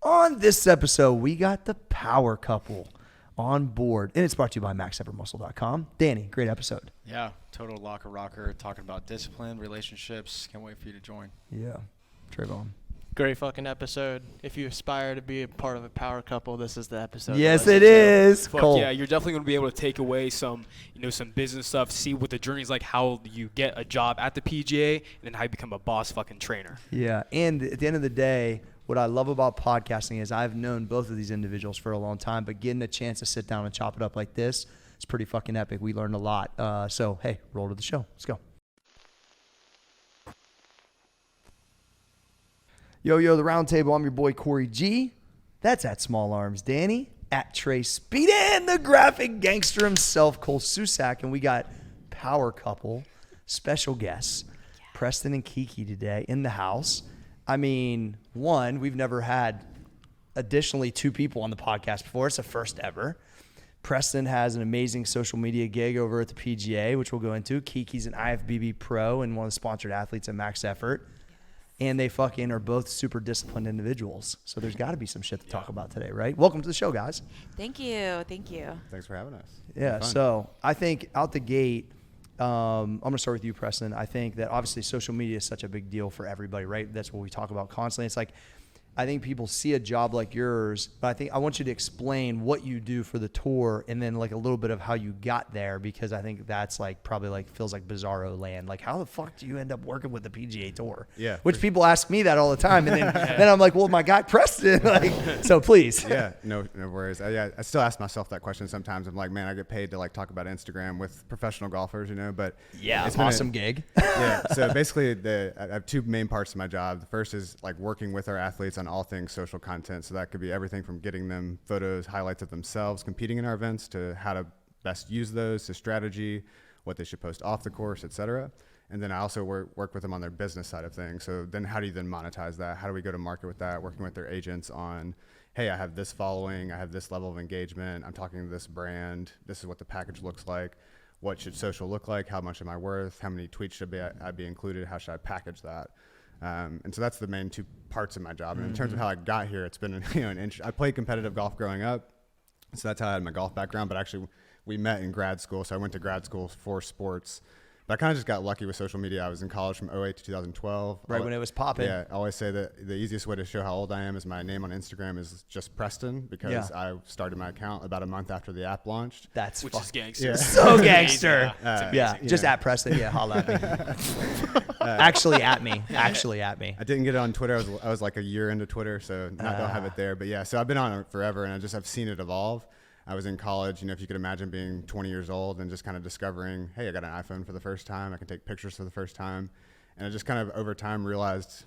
On this episode, we got the power couple on board, and it's brought to you by MaxEverMuscle.com. Danny, great episode. Yeah, total locker rocker, talking about discipline, relationships. Can't wait for you to join. Yeah, Trayvon. Great fucking episode. If you aspire to be a part of a power couple, this is the episode. Yes, it is. Fuck Cole. yeah, you're definitely going to be able to take away some, some business stuff, see what the journey's like, how you get a job at the PGA, and then how you become a boss fucking trainer. Yeah, and at the end of the day, what I love about podcasting is I've known both of these individuals for a long time, but getting a chance to sit down and chop it up like this is pretty fucking epic. We learned a lot. So, hey, roll to the show. Let's go. Yo, the Roundtable. I'm your boy, Corey G. That's at Small Arms Danny, at Trey Speed, and the graphic gangster himself, Cole Susak. And we got power couple, special guests, Preston and Kiki today in the house. I mean, one, we've never had additionally two people on the podcast before. It's the first ever. Preston has an amazing social media gig over at the PGA, which we'll go into. Kiki's an IFBB pro and one of the sponsored athletes at Max Effort. And they fucking are both super disciplined individuals. So there's got to be some shit to talk about today, right? Welcome to the show, guys. Thank you. Thank you. Thanks for having us. Yeah, so I think out the gate, I'm going to start with you, Preston. I think that obviously social media is such a big deal for everybody, right? That's what we talk about constantly. It's like, I think people see a job like yours, but I think I want you to explain what you do for the tour and then like a little bit of how you got there, because I think that's like probably like feels like bizarro land. Like, how the fuck do you end up working with the PGA Tour? Yeah. Which people ask me that all the time. And then I'm like, well, my guy Preston, like, so please. Yeah, no worries. I still ask myself that question sometimes. I'm like, man, I get paid to like talk about Instagram with professional golfers, but Yeah, it's been awesome gig. Yeah. So basically I have two main parts to my job. The first is like working with our athletes on all things social content. So that could be everything from getting them photos, highlights of themselves competing in our events, to how to best use those, to strategy, what they should post off the course, etc. And then I also work with them on their business side of things. So then how do you then monetize that? How do we go to market with that? Working with their agents on, hey, I have this following, I have this level of engagement, I'm talking to this brand, this is what the package looks like. What should social look like? How much am I worth? How many tweets should I be included? How should I package that? And so that's the main two parts of my job. And in terms of how I got here, it's been I played competitive golf growing up, so that's how I had my golf background. But actually, we met in grad school, so I went to grad school for sports. But I kind of just got lucky with social media. I was in college from 2008 to 2012. Right when it was popping. Yeah, I always say that the easiest way to show how old I am is my name on Instagram is just Preston, because I started my account about a month after the app launched. Which is gangster. Yeah. So gangster. Yeah. Just at Preston. Yeah, holla at me. Actually at me. I didn't get it on Twitter. I was like a year into Twitter, so don't have it there. But yeah, so I've been on it forever, and I've seen it evolve. I was in college, if you could imagine being 20 years old and just kind of discovering, hey, I got an iPhone for the first time. I can take pictures for the first time. And I just kind of over time realized,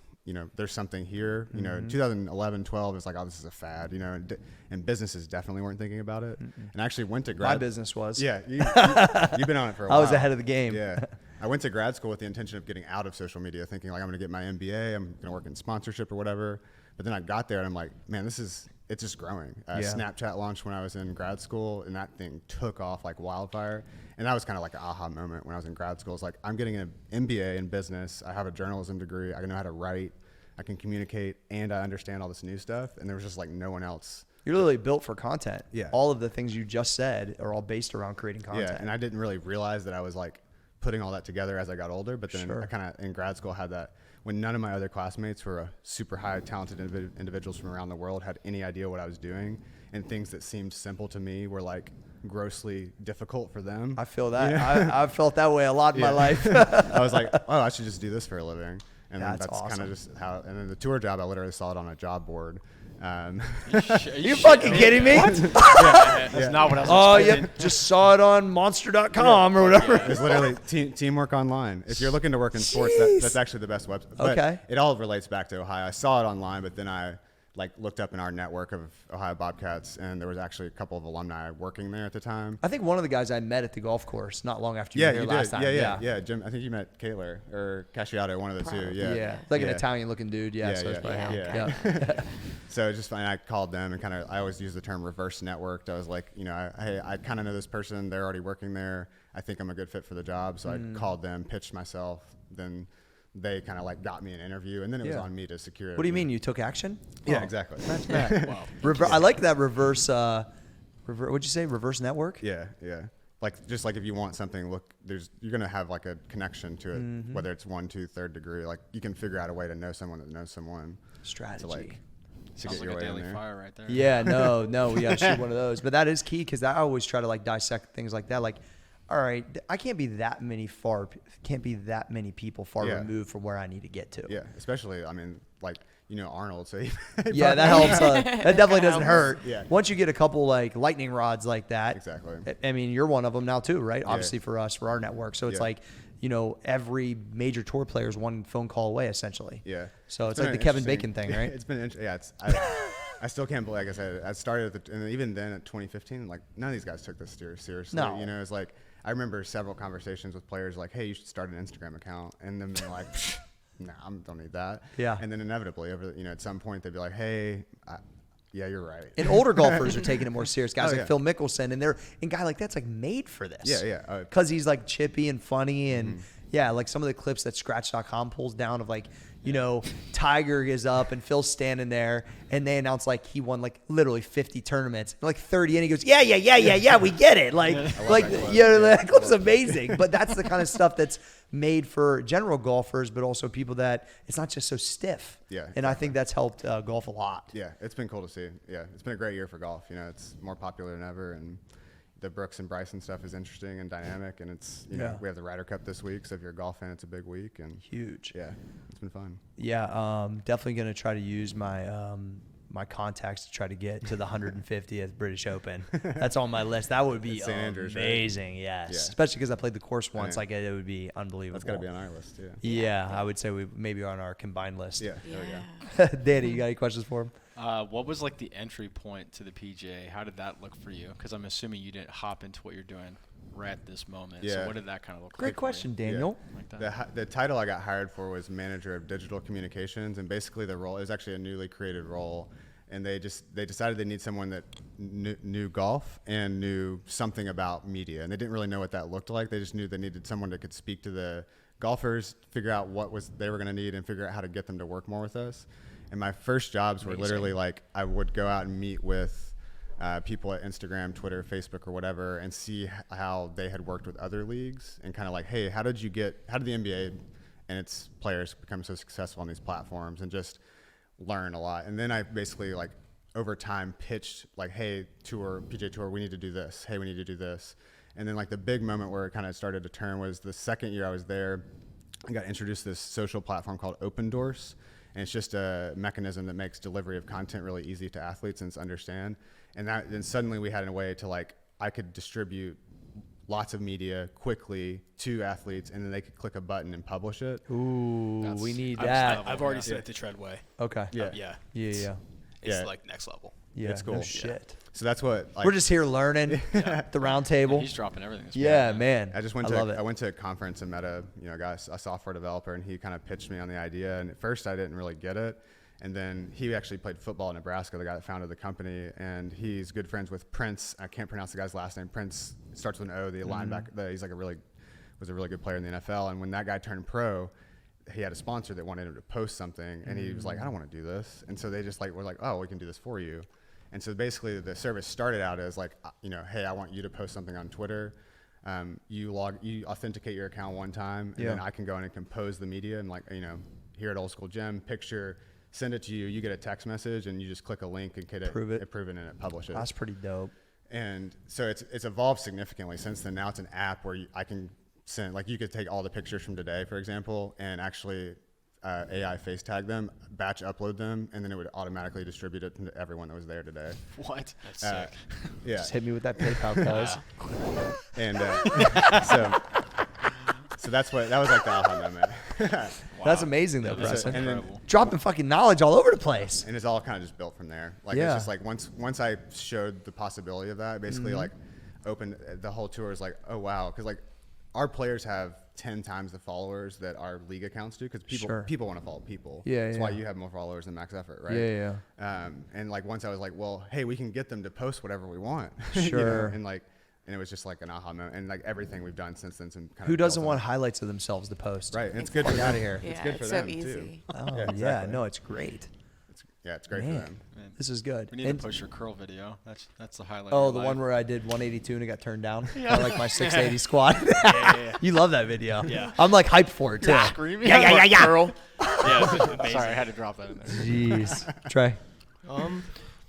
there's something here. 2011, 12 is like, oh, this is a fad, and businesses definitely weren't thinking about it. And I actually went to grad. My business was. Yeah. You've been on it for a while. I was ahead of the game. Yeah. I went to grad school with the intention of getting out of social media, thinking like, I'm going to get my MBA. I'm going to work in sponsorship or whatever. But then I got there and I'm like, man, it's just growing. Snapchat launched when I was in grad school, and that thing took off like wildfire. And that was kind of like an aha moment when I was in grad school. It's like, I'm getting an MBA in business. I have a journalism degree. I know how to write. I can communicate, and I understand all this new stuff. And there was just like no one else. You're literally built for content. Yeah. All of the things you just said are all based around creating content. Yeah, and I didn't really realize that I was like putting all that together as I got older. But then I kind of in grad school had that, when none of my other classmates who were super high talented individuals from around the world had any idea what I was doing, and things that seemed simple to me were like grossly difficult for them. I feel that. I've felt that way a lot in my life. I was like, oh, I should just do this for a living. And that's awesome. kind of just how, and then the tour job, I literally saw it on a job board. You fucking kidding me? That's not what I was expecting. Yep. Just saw it on monster.com or whatever. It's literally Teamwork Online. If you're looking to work in sports, that's actually the best website. But Okay. it all relates back to Ohio. I saw it online, but then I looked up in our network of Ohio Bobcats, and there was actually a couple of alumni working there at the time. I think one of the guys I met at the golf course not long after you were here last time. Yeah. Jim, I think you met Kaler or Casciato, one of the two. Yeah. Like an Italian looking dude. So it's probably him. Yeah. So it's just fine. I called them and I always use the term reverse networked. I was like, hey, I kind of know this person. They're already working there. I think I'm a good fit for the job. So I called them, pitched myself. Then they kind of like got me an interview, and then it was Yeah. on me to secure it. What do you mean? You took action? Yeah, Oh, exactly. That's bad. Wow. I like that reverse. What'd you say? Reverse network? Yeah, yeah. Like just like if you want something, you're gonna have like a connection to it, Mm-hmm. whether it's 1, 2, 3rd degree. Like you can figure out a way to know someone that knows someone. Strategy. To like to Sounds get like your a way in daily there. fire right there. Yeah, no, we gotta shoot one of those. But that is key because I always try to like dissect things like that. Like, all right, I can't be that many people far Yeah. removed from where I need to get to. Yeah, especially I mean like Arnold, so Yeah, that helps. That definitely doesn't hurt. Yeah. Once you get a couple like lightning rods like that. Exactly. I mean, you're one of them now too, right? Obviously for us, for our network. So it's Yeah. like, every major tour player is one phone call away essentially. Yeah. So it's been like the an Kevin interesting- Bacon thing, right? It's been I still can't believe, like I said, I started and even then at 2015, like none of these guys took this seriously. No. It's like I remember several conversations with players like, hey, you should start an Instagram account, and then they're like, nah, I don't need that. Yeah. And then inevitably at some point they'd be like, hey, yeah, you're right. And older golfers are taking it more serious. Guys Oh, like yeah. Phil Mickelson, and a guy like that's like made for this. Yeah, yeah. Because he's like chippy and funny, and yeah, like some of the clips that Scratch.com pulls down of like, Tiger is up and Phil's standing there, and they announce like he won like literally 50 tournaments, like 30, and he goes, yeah, we get it. Like, that clip's amazing. But that's the kind of stuff that's made for general golfers, but also people that it's not just so stiff. Yeah, And I think that's helped golf a lot. Yeah, it's been cool to see. Yeah, it's been a great year for golf. It's more popular than ever, and the Brooks and Bryson stuff is interesting and dynamic, and it's Yeah. we have the Ryder Cup this week, so if you're a golf fan, it's a big week, and Huge. yeah, it's been fun. Yeah, definitely going to try to use my my contacts to try to get to the 150th British Open. That's on my list. That would be St. Andrews, right? amazing. Yes, Yeah. especially because I played the course once. Yeah. Like it would be unbelievable. That's got to be on our list too. Yeah, I would say we maybe are on our combined list. Yeah. Yeah. There we go. Danny, you got any questions for him? What was like the entry point to the PGA? How did that look for you? Because I'm assuming you didn't hop into what you're doing right at this moment. Yeah. So what did that kind of look like? Great for question, you? Daniel. Like that? The title I got hired for was manager of digital communications, and basically the role is actually a newly created role, and they decided they need someone that knew golf and knew something about media, and they didn't really know what that looked like. They just knew they needed someone that could speak to the golfers, figure out what they were going to need, and figure out how to get them to work more with us. And my first jobs were literally like I would go out and meet with people at Instagram, Twitter, Facebook, or whatever, and see how they had worked with other leagues, and kind of like, hey, how did the NBA and its players become so successful on these platforms, and just learn a lot. And then I basically like over time pitched like, hey, PGA Tour, we need to do this. Hey, we need to do this. And then like the big moment where it kind of started to turn was the second year I was there. I got introduced to this social platform called Open Doors. And it's just a mechanism that makes delivery of content really easy to athletes and to understand. And then suddenly we had a way to like, I could distribute lots of media quickly to athletes, and then they could click a button and publish it. Ooh, we need I've- that. I've already sent it to Treadway. Okay. Yeah. Yeah. It's Yeah. like next level. Yeah. It's cool. No Yeah. shit. So that's what like, We're just here learning the round table. He's dropping everything. This Yeah, week, man. I just I love it. I went to a conference and met a software developer, and he kind of pitched me on the idea. And at first I didn't really get it. And then he actually played football in Nebraska, the guy that founded the company, and he's good friends with Prince. I can't pronounce the guy's last name. Prince starts with an O, the linebacker. He's like was a really good player in the NFL. And when that guy turned pro, he had a sponsor that wanted him to post something, and he was like, I don't want to do this. And so they just like were like, oh, we can do this for you. And so basically the service started out as like, hey, I want you to post something on Twitter. You authenticate your account one time, and then I can go in and compose the media, and like, here at Old School Gym, picture, send it to you. You get a text message, and you just click a link and get it proven, and it publishes. That's pretty dope. And so it's evolved significantly since then. Now it's an app where I can send, like, you could take all the pictures from today, for example, and actually AI face tag them, batch upload them, and then it would automatically distribute it to everyone that was there today. What? That's sick. Yeah. Just hit me with that PayPal, cuz. And so that was like the aha moment. That's amazing, though, That is Preston. And then- incredible. Dropping fucking knowledge all over the place. And it's all kind of just built from there. Like, Yeah. it's just like once I showed the possibility of that, basically like opened the whole tour is like, oh wow, because like our players have 10 times the followers that our league accounts do, because people want to follow people. Yeah, That's yeah. why you have more followers than Max Effort, right? Yeah. And like once I was like, well, hey, we can get them to post whatever we want. Sure. And like and it was just like an aha moment, and like everything we've done since then. Who doesn't want highlights of themselves to post? Right, and it's good for out of here. Yeah, It's good for it's them so too. easy. Oh Yeah, yeah, exactly. no, it's great. It's great Man. for them. Man, This is good. we need And- to post your curl video. That's the highlight. Oh, of the your one life. where I did 182 and it got turned down. I like my 680 squat. yeah. You love that video. Yeah. I'm like hyped for it too. Screaming. Yeah. Curl. Yeah, it's amazing. Sorry, I had to drop that in there. Jeez. Trey.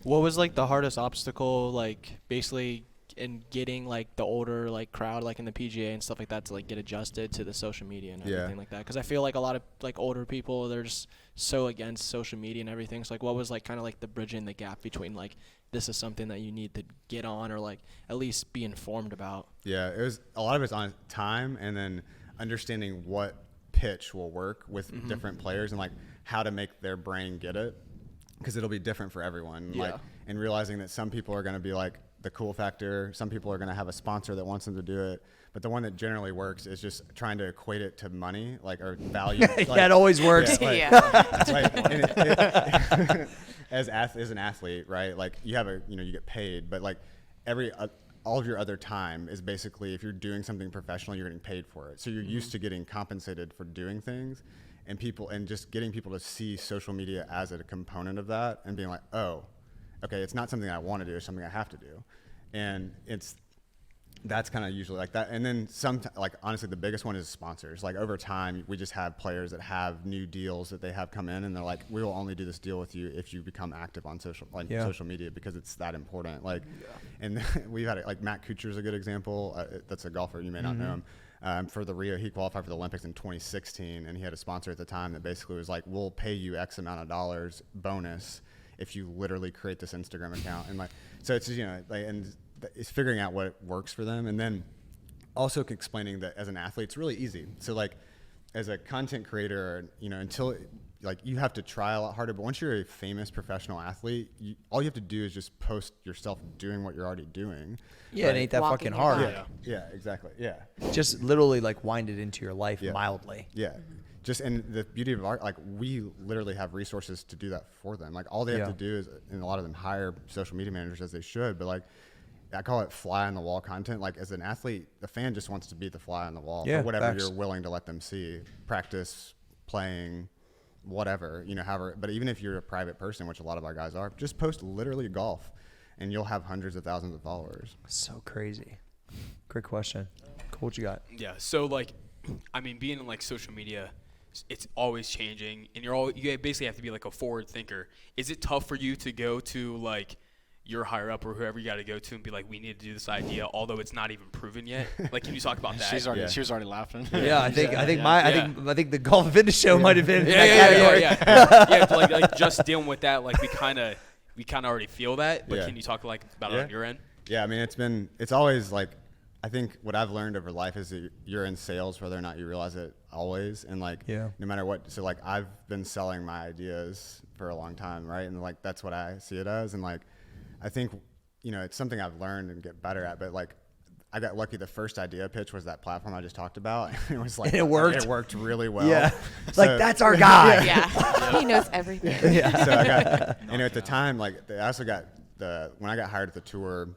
What was like the hardest obstacle, like basically in getting like the older like crowd, like in the PGA and stuff like that, to like get adjusted to the social media and Yeah. everything like that? Because I feel like a lot of like older people, they're just so against social media and everything. So like, what was like kind of like the bridging the gap between like this is something that you need to get on or like at least be informed about? Yeah, it was a lot of it's on time and then understanding what pitch will work with different players and like how to make their brain get it, because it'll be different for everyone. Yeah. Like, and realizing that some people are going to be like the cool factor, some people are going to have a sponsor that wants them to do it, but the one that generally works is just trying to equate it to money, like, or value. Like, Yeah, it always works. like- Yeah. like, and as an athlete, right? Like you have you get paid, but like all of your other time is basically, if you're doing something professional, you're getting paid for it. So you're used to getting compensated for doing things, and just getting people to see social media as a component of that and being like, oh, okay, it's not something I want to do, it's something I have to do. And that's kind of usually like that. And then like honestly, the biggest one is sponsors. Like over time, we just have players that have new deals that they have come in, and they're like, we will only do this deal with you if you become active on social media, because it's that important. Like, and we've had like Matt Kuchar's a good example. That's a golfer, you may not know him. For the Rio, he qualified for the Olympics in 2016, and he had a sponsor at the time that basically was like, we'll pay you X amount of dollars bonus if you literally create this Instagram account. And like, so it's just, and it's figuring out what works for them, and then also explaining that as an athlete, it's really easy. So like, as a content creator, until like you have to try a lot harder, but once you're a famous professional athlete, all you have to do is just post yourself doing what you're already doing. Yeah, it ain't that Walking fucking your hard. dog. Yeah, exactly. Yeah. Just literally like wind it into your life Yeah. mildly. Yeah. Just, and the beauty of art, like we literally have resources to do that for them. Like all they have to do is, and a lot of them hire social media managers, as they should, but like, I call it fly on the wall content. Like as an athlete, the fan just wants to be the fly on the wall Yeah, for whatever facts. you're willing to let them see, practice, playing, whatever, however. But even if you're a private person, which a lot of our guys are, just post literally golf and you'll have hundreds of thousands of followers. So crazy. Great question. Cool, what you got? Yeah. So like, I mean, being in like social media, it's always changing, and you basically have to be like a forward thinker. Is it tough for you to go to like your higher up or whoever you got to go to and be like, we need to do this idea, although it's not even proven yet? Like, can you talk about that? She was already laughing. Yeah, I think I think the golf and fitness show might have been in that Yeah. category. Yeah, like just dealing with that, like we kind of already feel that, but Yeah. can you talk like about it on your end? Yeah, I mean, it's always like, I think what I've learned over life is that you're in sales whether or not you realize it always. And like, Yeah. no matter what, so like I've been selling my ideas for a long time, right? And like, that's what I see it as. And like, I think, it's something I've learned and get better at, but like, I got lucky. The first idea pitch was that platform I just talked about. It was like, And it worked? It worked really well. Yeah. So- Like, that's our guy. Yeah. He knows everything. So I got, at the time, like I also got when I got hired at the tour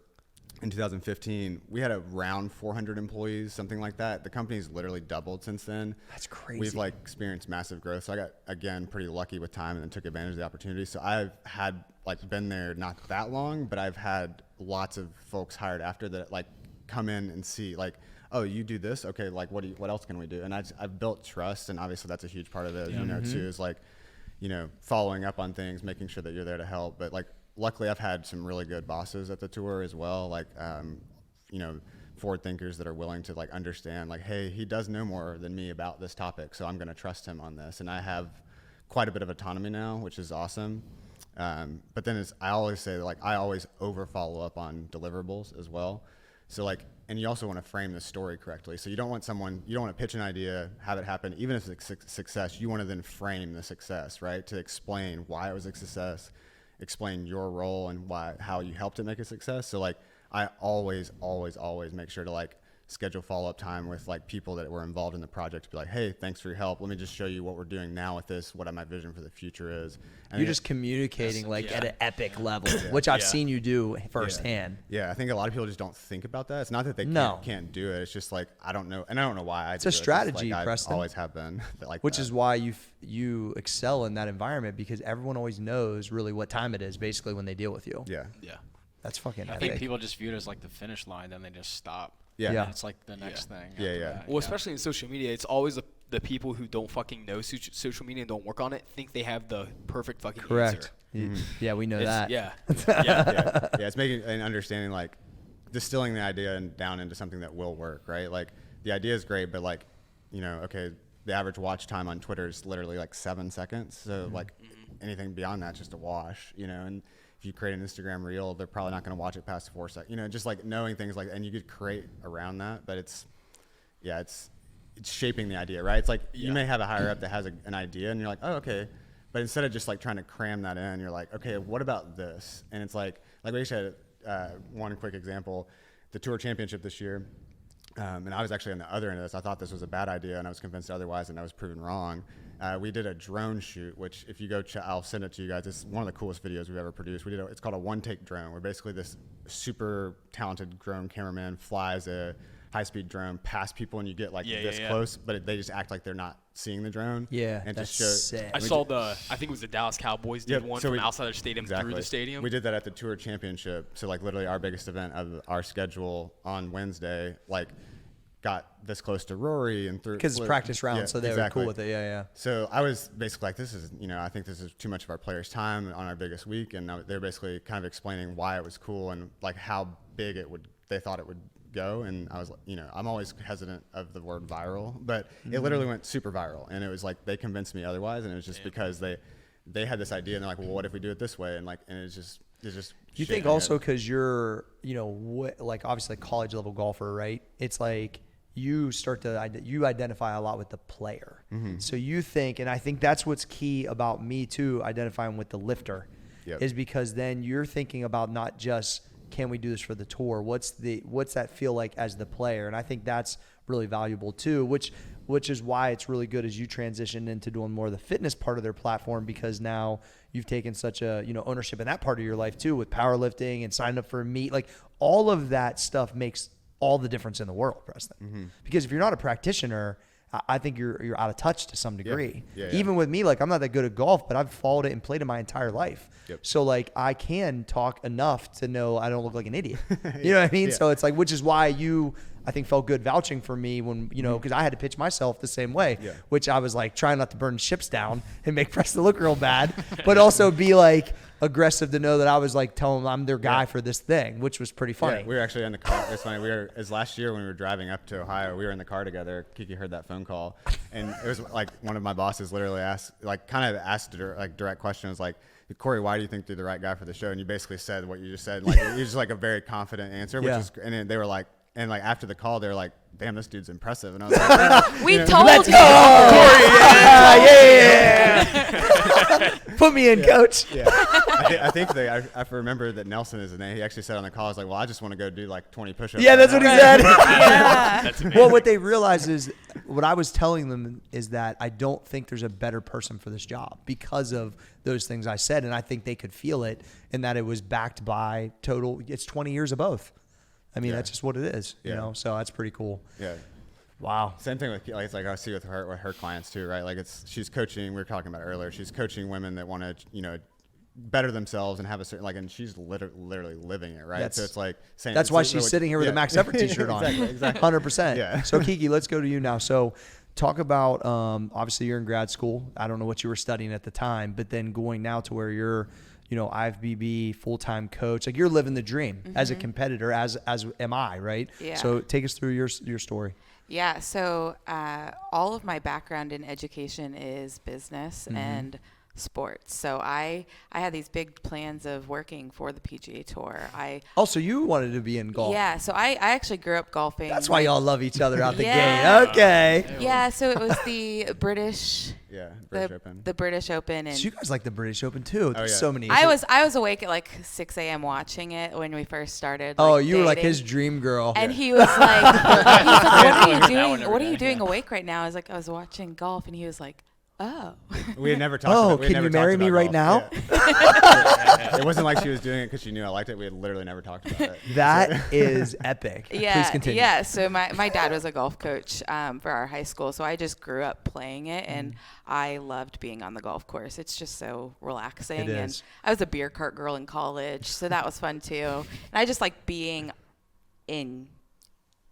in 2015, we had around 400 employees, something like that. The company's literally doubled since then. That's crazy. We've like experienced massive growth. So I got, again, pretty lucky with time and then took advantage of the opportunity. So I've had like been there not that long, but I've had lots of folks hired after that, like come in and see like, oh, you do this? Okay. Like what else can we do? And I've built trust, and obviously that's a huge part of it, too, is like, following up on things, making sure that you're there to help. But like, luckily I've had some really good bosses at the tour as well. Like, forward thinkers that are willing to like understand like, hey, he does know more than me about this topic, so I'm going to trust him on this. And I have quite a bit of autonomy now, which is awesome. But then I always say that, like, I always over follow up on deliverables as well. So like, and you also want to frame the story correctly. So you don't want to pitch an idea, have it happen, even if it's a success, you want to then frame the success, right? To explain why it was a success, explain your role and how you helped it make a success. So like, I always make sure to like schedule follow-up time with like people that were involved in the project to be like, hey, thanks for your help. Let me just show you what we're doing now with this, what my vision for the future is. And You're just communicating like at an epic level, Yeah. which I've Yeah. seen you do firsthand. Yeah, I think a lot of people just don't think about that. It's not that they can't do it. It's just like, I don't know. And I don't know why. It's a strategy, like, Preston. I always have been. Like Which that. is why you excel in that environment, because everyone always knows really what time it is basically when they deal with you. Yeah. Yeah. That's fucking I epic. think people just view it as like the finish line, then they just stop. Yeah. Yeah. And it's like the next thing. Yeah, after yeah. that, Well, especially in social media, it's always the people who don't fucking know social media and don't work on it think they have the perfect fucking Correct. answer. Yeah, we know It's- that. Yeah. Yeah. It's making and understanding, like distilling the idea and down into something that will work, right? Like the idea is great, but like, okay, the average watch time on Twitter is literally like 7 seconds. So like anything beyond that's just a wash, and if you create an Instagram reel, they're probably not going to watch it past 4 seconds, just like knowing things like, and you could create around that, but it's shaping the idea, right? It's like you may have a higher up that has an idea and you're like, oh, okay. But instead of just like trying to cram that in, you're like, okay, what about this? And it's like we actually had one quick example, the Tour Championship this year. And I was actually on the other end of this. I thought this was a bad idea and I was convinced otherwise, and I was proven wrong. We did a drone shoot, which if you go I'll send it to you guys. It's one of the coolest videos we've ever produced. It's called a one-take drone, where basically this super talented drone cameraman flies a high-speed drone past people, and you get like this close, but they just act like they're not seeing the drone. Yeah, and that's just show. sick. I saw I think it was the Dallas Cowboys did one from outside their stadium through the stadium. We did that at the Tour Championship. So like literally our biggest event of our schedule on Wednesday, like got this close to Rory and through Because it's practice round, so they were cool with it. Yeah. So I was basically like, this is, I think this is too much of our players' time on our biggest week. And they're basically kind of explaining why it was cool and like how big they thought it would go. And I was like, I'm always hesitant of the word viral, but it literally went super viral. And it was like, they convinced me otherwise. And it was just because they had this idea and they're like, well, what if we do it this way? And it's just You think also because you're, like obviously like college level golfer, right? It's like you start to identify a lot with the player. So you think, and I think that's what's key about me too, identifying with the lifter, is because then you're thinking about not just can we do this for the tour? What's that feel like as the player? And I think that's really valuable too, which is why it's really good as you transition into doing more of the fitness part of their platform, because now you've taken such a ownership in that part of your life too, with powerlifting and signing up for a meet. Like all of that stuff makes all the difference in the world, Preston. Because if you're not a practitioner, I think you're out of touch to some degree. Even with me, like I'm not that good at golf, but I've followed it and played it my entire life. So like I can talk enough to know I don't look like an idiot. You know what I mean? So it's like, which is why I think felt good vouching for me when, because I had to pitch myself the same way, which I was like trying not to burn ships down and make Preston look real bad, but also be like aggressive to know that I was like telling them I'm their guy for this thing, which was pretty funny. Yeah, we were actually in the car. It's funny. As last year when we were driving up to Ohio, we were in the car together. Kiki heard that phone call, and it was like one of my bosses literally asked a direct question. It was like, Corey, why do you think you're the right guy for the show? And you basically said what you just said. Like it was just like a very confident answer, which is, and they were like, and like after the call, they were like, damn, this dude's impressive. And I was like, We told Let's you. go! Yeah. Put me in, coach. I think I remember that Nelson is his name. He actually said on the call, I was like, well, I just want to go do like 20 push-ups. Yeah, that's what he said. Yeah. That's amazing. Well, what they realize is, what I was telling them is that I don't think there's a better person for this job because of those things I said. And I think they could feel it, and that it was backed by it's 20 years of both. I mean, that's just what it is, so that's pretty cool. Yeah. Wow. Same thing with, like, it's like I see with her clients too, right? Like she's coaching, we were talking about it earlier, she's coaching women that want to, better themselves and have a certain, and she's literally living it, right? So it's like saying, that's why she's sitting here with a Max Effort t-shirt on. Exactly. 100%. Yeah. So Kiki, let's go to you now. So talk about, obviously you're in grad school. I don't know what you were studying at the time, but then going now to where you're, IFBB full-time coach, like you're living the dream as a competitor, as am I, right? Yeah. So take us through your story. Yeah, so all of my background in education is business, and sports. So I had these big plans of working for the PGA Tour. Also, you wanted to be in golf. Yeah, so I actually grew up golfing. That's why y'all love each other out the Yeah. gate. Okay. Yeah, so it was the British British Open. the British Open, and So you guys like the British Open too. There's yeah. so many. I was awake at like 6 a.m. watching it when we first started. Oh, like, you were like dating. his dream girl. And he was like, "What are you That one doing? every What are you day, doing yeah. awake right now?" I was like, "I was watching golf," and he was like, "Oh." We had never talked. Oh, about, we had can never you marry talked me about right golf. now? Yeah. It wasn't like she was doing it because she knew I liked it. We had literally never talked about it. That is epic. Yeah, Please continue. yeah. So my dad was a golf coach for our high school, so I just grew up playing it, and I loved being on the golf course. It's just so relaxing. It And is. I was a beer cart girl in college, so that was fun too. And I just like being in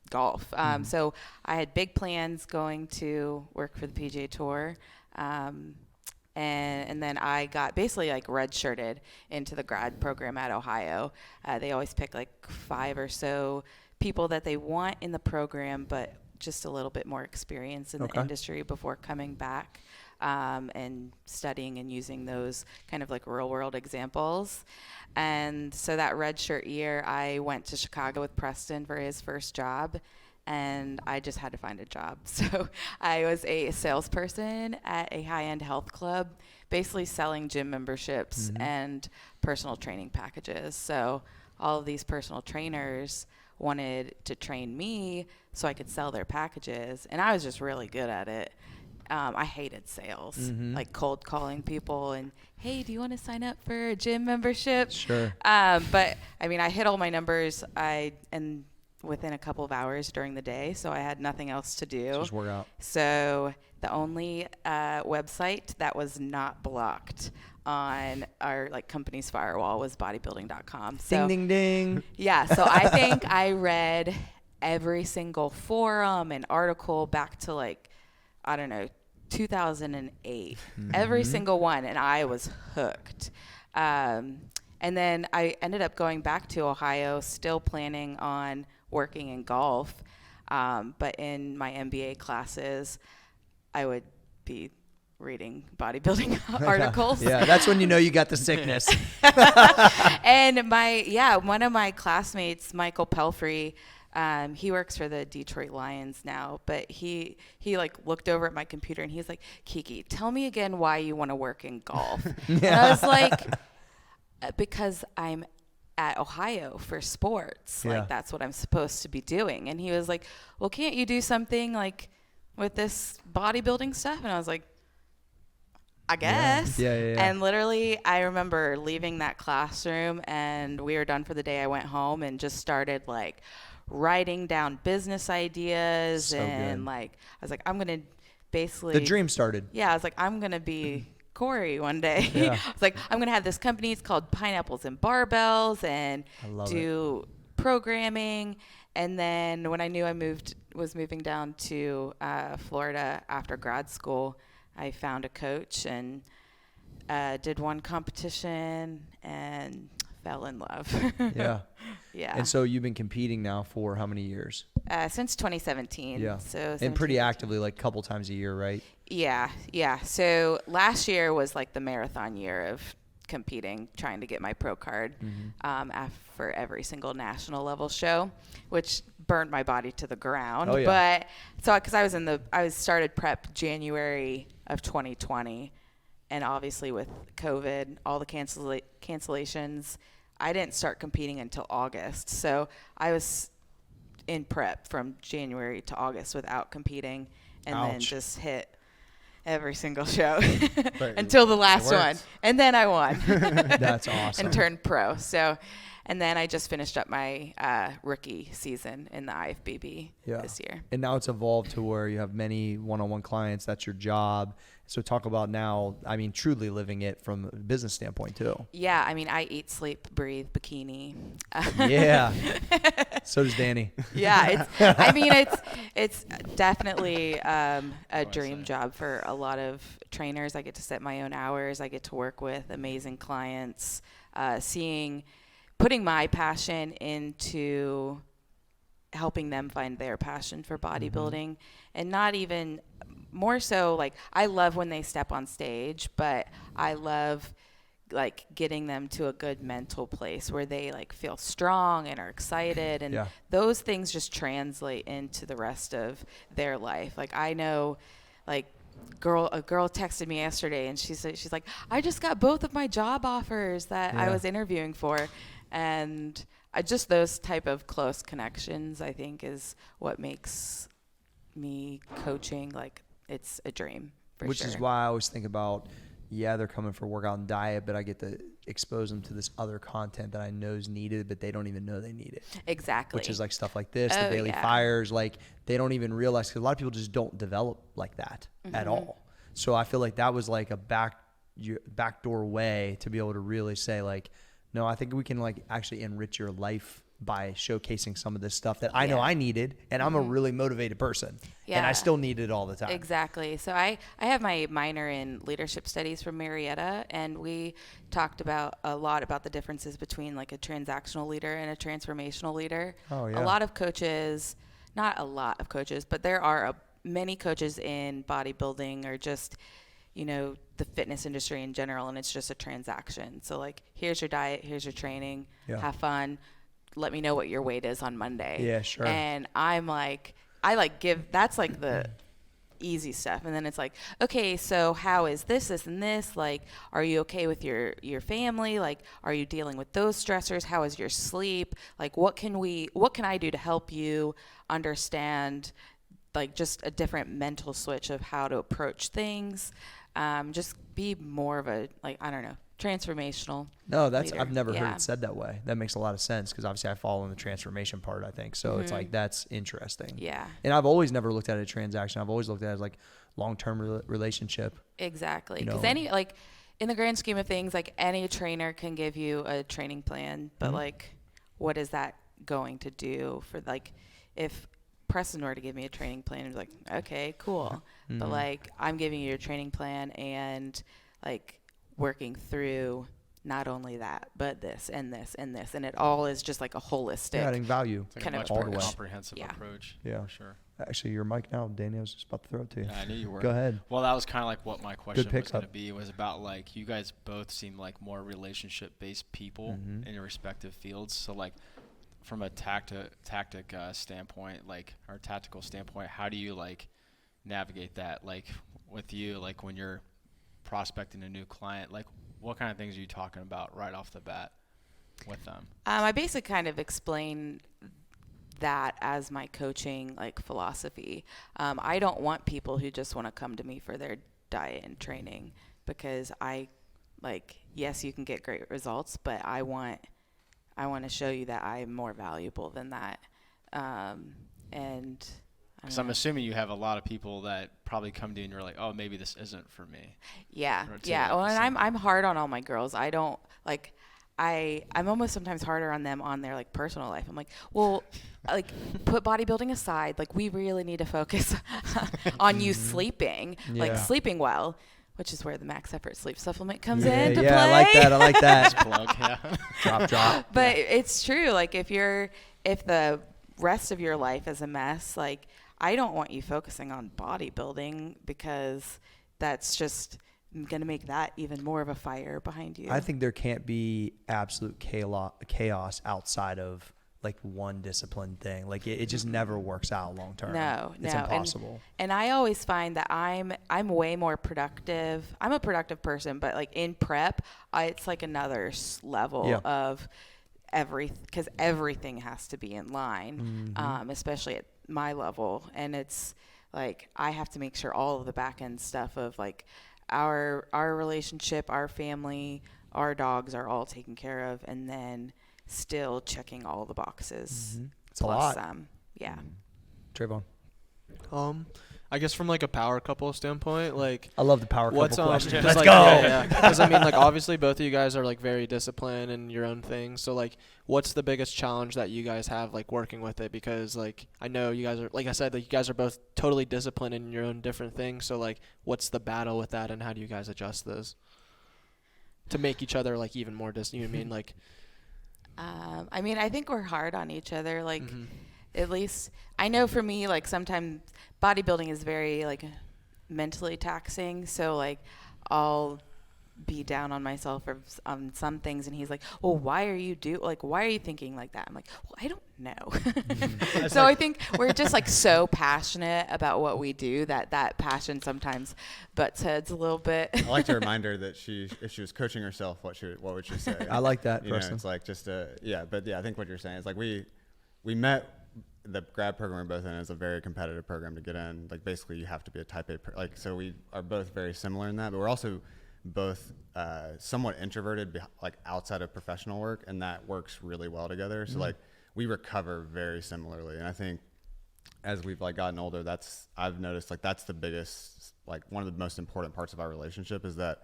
golf. So I had big plans going to work for the PGA Tour. And then I got basically like redshirted into the grad program at Ohio. They always pick like 5 or so people that they want in the program, but just a little bit more experience in Okay. the industry before coming back and studying and using those kind of like real world examples. And so that redshirt year, I went to Chicago with Preston for his first job. And I just had to find a job. So I was a salesperson at a high-end health club, basically selling gym memberships and personal training packages. So all of these personal trainers wanted to train me so I could sell their packages. And I was just really good at it. I hated sales, like cold calling people and, hey, do you want to sign up for a gym membership? Sure. But, I mean, I hit all my numbers. And within a couple of hours during the day, so I had nothing else to do. Just work out. So the only website that was not blocked on our like company's firewall was bodybuilding.com. So Ding, ding, ding. yeah, so I think I read every single forum and article back to like, I don't know, 2008, every single one, and I was hooked. And then I ended up going back to Ohio, still planning on working in golf. But in my MBA classes, I would be reading bodybuilding articles. Yeah, that's when you know you got the sickness. And one of my classmates, Michael Pelfrey, he works for the Detroit Lions now, but he like looked over at my computer and he's like, Kiki, tell me again why you want to work in golf. And I was like, because I'm at Ohio for sports. Yeah. Like that's what I'm supposed to be doing. And he was like, well, can't you do something like with this bodybuilding stuff? And I was like, I guess. Yeah. And literally, I remember leaving that classroom and we were done for the day. I went home and just started like writing down business ideas. So and good. like, I was like, I'm going to basically. The dream started. Yeah, I was like, I'm going to be Corey one day. Yeah. I was like, I'm going to have this company. It's called Pineapples and Barbells and I love do programming. And then when I knew was moving down to Florida after grad school, I found a coach and did one competition and fell in love. Yeah. Yeah. And so you've been competing now for how many years? Since 2017. Yeah. So And pretty 17. actively, like a couple times a year, right? Yeah. So last year was like the marathon year of competing, trying to get my pro card for every single national level show, which burned my body to the ground. Oh, yeah. But so because I started prep January of 2020, and obviously with COVID, all the cancellations, I didn't start competing until August. So I was in prep from January to August without competing, and then Ouch. just hit every single show But until the it last one. worked. And then I won That's awesome. and turned pro. So, and then I just finished up my rookie season in the IFBB this year. And now it's evolved to where you have many one-on-one clients. That's your job. So talk about now, I mean, truly living it from a business standpoint too. Yeah, I mean, I eat, sleep, breathe, bikini. Yeah. So does Danny. Yeah, it's definitely a dream job for a lot of trainers. I get to set my own hours. I get to work with amazing clients, putting my passion into helping them find their passion for bodybuilding, and not even more so like I love when they step on stage, but I love like getting them to a good mental place where they like feel strong and are excited, and those things just translate into the rest of their life. Like I know, like a girl texted me yesterday and she's like, I just got both of my job offers that I was interviewing for, and just those type of close connections I think is what makes me coaching like it's a dream for Which sure. is why I always think about, they're coming for workout and diet, but I get to expose them to this other content that I know is needed, but they don't even know they need it. Exactly. Which is like stuff like this, the daily fires, like they don't even realize, because a lot of people just don't develop like that at all. So I feel like that was like a backdoor way to be able to really say like, no, I think we can like actually enrich your life by showcasing some of this stuff that I know I needed, and I'm a really motivated person, and I still need it all the time. Exactly. So I have my minor in leadership studies from Marietta, and we talked a lot about the differences between like a transactional leader and a transformational leader. Oh, yeah. A lot of coaches, not a lot of coaches, but there are many coaches in bodybuilding or just, the fitness industry in general, and it's just a transaction. So like, here's your diet, here's your training, have fun. Let me know what your weight is on Monday. Yeah, sure. And I'm like, that's like the easy stuff. And then it's like, okay, so how is this, and this? Like, are you okay with your family? Like, are you dealing with those stressors? How is your sleep? Like, what can I do to help you understand, like, just a different mental switch of how to approach things? Just be more of a, like, I don't know, transformational. No, leader. I've never heard it said that way. That makes a lot of sense, because obviously I follow in the transformation part, I think. So it's like, that's interesting. Yeah. And I've always never looked at it as a transaction. I've always looked at it as like long-term relationship. Exactly. Because in the grand scheme of things, like any trainer can give you a training plan, but like, what is that going to do for, like, if Preston were to give me a training plan and be like, okay, cool. But like, I'm giving you a training plan and like working through not only that, but this and this and this. And it all is just like a holistic. Adding value. It's like kind a of much more approach. comprehensive approach. Yeah. For sure. Actually, your mic now, Danny. I was just about to throw it to you. Yeah, I knew you were. Go ahead. Well, that was kind of like what my question was pickup. going to be, was about like, you guys both seem like more relationship-based people in your respective fields. So like, from a tactical standpoint, like, or tactical standpoint, how do you like navigate that? Like with you, like when you're prospecting a new client, like what kind of things are you talking about right off the bat with them? I basically kind of explain that as my coaching like philosophy. I don't want people who just want to come to me for their diet and training, because yes, you can get great results, but I want to show you that I'm more valuable than that. And because I'm assuming you have a lot of people that probably come to you and you're like, oh, maybe this isn't for me. Yeah. Well, and I'm hard on all my girls. I don't like. I'm almost sometimes harder on them on their like personal life. I'm like, well, like put bodybuilding aside. Like we really need to focus on you sleeping, like sleeping well, which is where the Max Effort Sleep Supplement comes into play. Yeah, I like that. Plug, yeah. drop. But it's true. Like if the rest of your life is a mess, like I don't want you focusing on bodybuilding, because that's just going to make that even more of a fire behind you. I think there can't be absolute chaos outside of like one discipline thing. Like it just never works out long term. No, it's impossible. And I always find that I'm way more productive. I'm a productive person, but like in prep, it's like another level of because everything has to be in line, especially at my level. And it's like I have to make sure all of the back end stuff of like our relationship, our family, our dogs are all taken care of, and then still checking all the boxes. It's a lot. Yeah. Trayvon. I guess from like a power couple standpoint, like I love the power couple question. Let's like, go. Because I mean, like obviously both of you guys are like very disciplined in your own thing. So like, what's the biggest challenge that you guys have like working with it? Because like I know you guys are, like I said, like you guys are both totally disciplined in your own different things. So like, what's the battle with that, and how do you guys adjust those to make each other like even more you know what I mean? Like, I mean, I think we're hard on each other. Like, at least I know for me, like sometimes bodybuilding is very like mentally taxing. So like I'll be down on myself or on some things, and he's like, well, why are you thinking like that? I'm like, well, I don't know. So I think we're just like so passionate about what we do that passion sometimes butts heads a little bit. I like to remind her that if she was coaching herself, what would she say? I like that, you know, Preston. it's like just I think what you're saying is like we met. The grad program we're both in is a very competitive program to get in. Like basically you have to be a type A, so we are both very similar in that, but we're also both somewhat introverted, like outside of professional work, and that works really well together. So like we recover very similarly, and I think as we've like gotten older, I've noticed like that's the biggest, like one of the most important parts of our relationship is that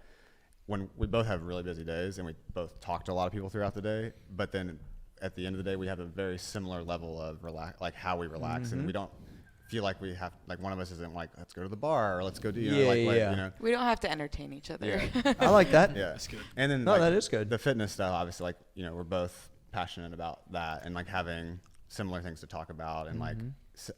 when we both have really busy days and we both talk to a lot of people throughout the day, but then at the end of the day we have a very similar level of like how we relax, and we don't feel like we have, like one of us isn't like, let's go to the bar or let's go do, you know. We don't have to entertain each other. Yeah. I like that. Yeah, That's good. And then No, that is good. The fitness stuff, obviously, like, you know, we're both passionate about that and like having similar things to talk about and like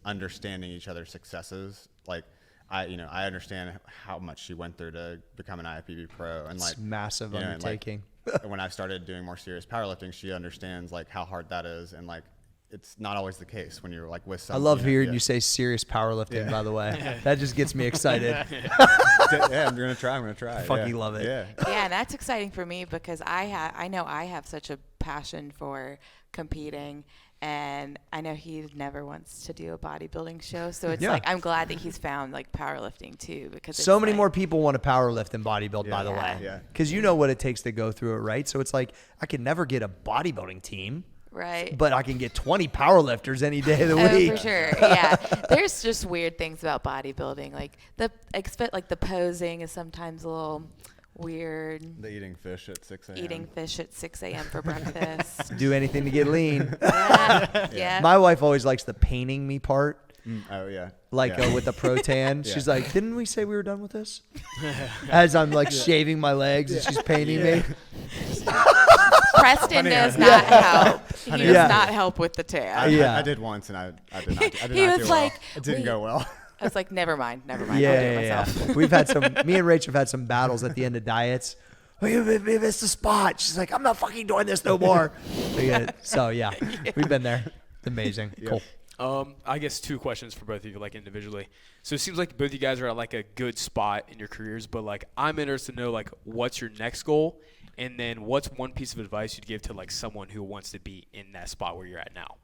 understanding each other's successes. Like I understand how much she went through to become an IFBB pro, and like It's massive you know, and, undertaking. like, when I've started doing more serious powerlifting, she understands like how hard that is, and like it's not always the case when you're like with I someone. love hearing you say serious powerlifting, by the way. That just gets me excited. Yeah, I'm gonna try. Fucking love it. Yeah. Yeah, and that's exciting for me because I know I have such a passion for competing, and I know he never wants to do a bodybuilding show. So it's like I'm glad that he's found like powerlifting too, because So it's many like, more people want to powerlift than bodybuild, by the Yeah. way. Yeah. Because you know what it takes to go through it, right? So it's like I could never get a bodybuilding team, right. but I can get 20 powerlifters any day of the Oh, week. for sure. Yeah. There's just weird things about bodybuilding. Like the posing is sometimes a little weird. The eating fish at 6 a.m. Eating fish at 6 a.m. for breakfast. Do anything to get lean. Yeah. My wife always likes the painting me part. Oh yeah. Like Yeah. with the pro-tan. Yeah. She's like, didn't we say we were done with this? As I'm like shaving my legs and she's painting me. Preston does not help. He does Yeah. not help with the tan. Yeah. I did once, and I did not. I did He not was do well. like, It didn't wait. go well. I was like, never mind. I'll do Yeah, it yeah, myself. yeah. We've had me and Rach have had some battles at the end of diets. Oh, you missed a spot. She's like, I'm not fucking doing this no more. So yeah, we've been there. It's amazing. Yeah. Cool. I guess two questions for both of you, like individually. So it seems like both you guys are at like a good spot in your careers, but like I'm interested to know like what's your next goal, and then what's one piece of advice you'd give to like someone who wants to be in that spot where you're at now.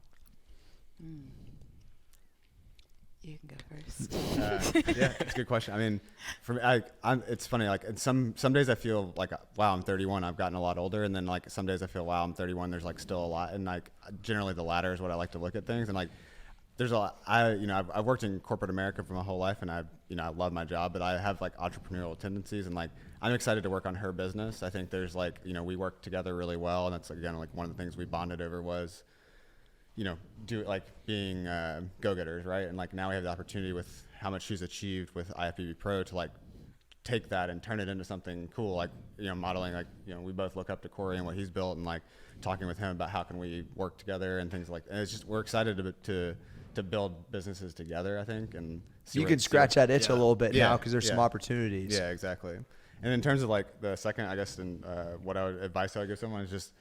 You can go first. Yeah, it's a good question. I mean, for me, it's funny. Like some days I feel like, wow, I'm 31. I've gotten a lot older, and then like some days I feel, wow, I'm 31. There's like still a lot, and like generally the latter is what I like to look at things. And like there's a lot. I've worked in corporate America for my whole life, and I love my job, but I have like entrepreneurial tendencies, and like I'm excited to work on her business. I think there's like we work together really well, and that's again like one of the things we bonded over was do like being go-getters, right? And like now we have the opportunity with how much she's achieved with IFBB Pro to like take that and turn it into something cool, like modeling, like we both look up to Corey and what he's built, and like talking with him about how can we work together and things like. And it's just we're excited to build businesses together, I think, and You can scratch that itch a little bit now because there's some yeah. opportunities. Yeah, exactly. And in terms of like the second, I guess, and what advice I would give someone is just.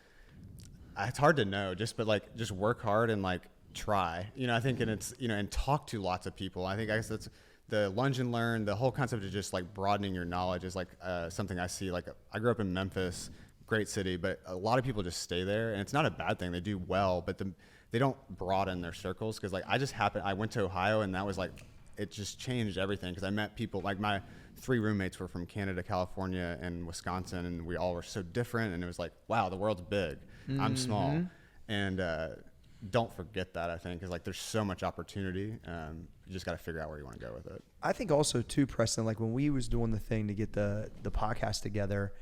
It's hard to know, but just work hard and like try, I think, and it's, and talk to lots of people. I guess that's the lunge and learn, the whole concept of just like broadening your knowledge is like something I see. Like I grew up in Memphis, great city, but a lot of people just stay there, and it's not a bad thing. They do well, but they don't broaden their circles. Cause like I went to Ohio, and that was like, it just changed everything. Cause I met people, like my 3 roommates were from Canada, California, and Wisconsin, and we all were so different. And it was like, wow, the world's big. I'm small, and don't forget that. I think is like there's so much opportunity. You just got to figure out where you want to go with it. I think also too, Preston, like when we was doing the thing to get the podcast together,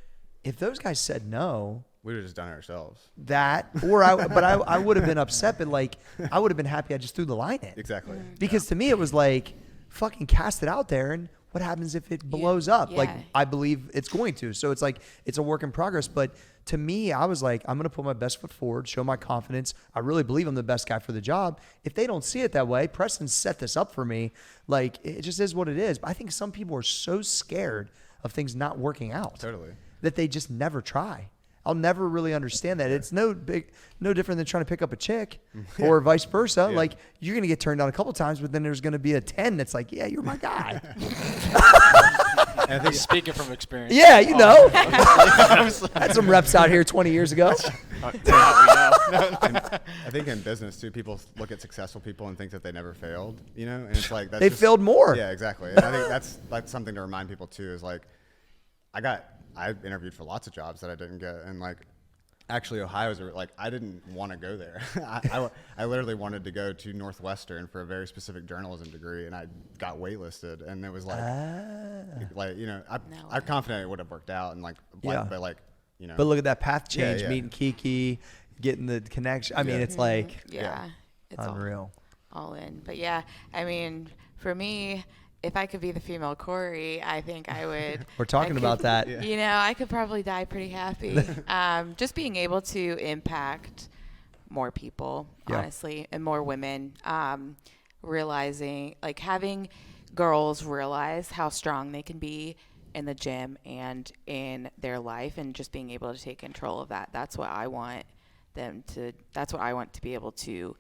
if those guys said no, We would have just done it ourselves. I would have been upset, but like I would have been happy I just threw the line in. Exactly. Because to me it was like fucking cast it out there, and What happens if it blows up? Yeah. Like, I believe it's going to. So it's like, it's a work in progress. But to me, I was like, I'm going to put my best foot forward, show my confidence. I really believe I'm the best guy for the job. If they don't see it that way, Preston set this up for me. Like, it just is what it is. But I think some people are so scared of things not working out. Totally. That they just never try. I'll never really understand that. It's no different than trying to pick up a chick or vice versa. Yeah. Like, you're going to get turned down a couple times, but then there's going to be a 10 that's like, yeah, you're my guy. And I think Speaking from experience. Yeah, you know. Had some reps out here 20 years ago. I think in business too, people look at successful people and think that they never failed, you know, and it's like that's They failed more. Yeah, exactly. And I think that's like something to remind people too. Is like, I interviewed for lots of jobs that I didn't get, and like, actually Ohio's like, I didn't want to go there. I literally wanted to go to Northwestern for a very specific journalism degree, and I got waitlisted, and it was like, you know, I'm confident it would have worked out, and like, Yeah. but like, you know, But look at that path change, Yeah. meeting Kiki, getting the connection. I mean, it's like Yeah. It's unreal. all in. But yeah, I mean, for me, if I could be the female Corey, I think I would. We're talking about that. Yeah. You know, I could probably die pretty happy. Just being able to impact more people, Yeah. honestly, and more women. Realizing, like, having girls realize how strong they can be in the gym and in their life, and just being able to take control of that. That's what I want that's what I want to be able to,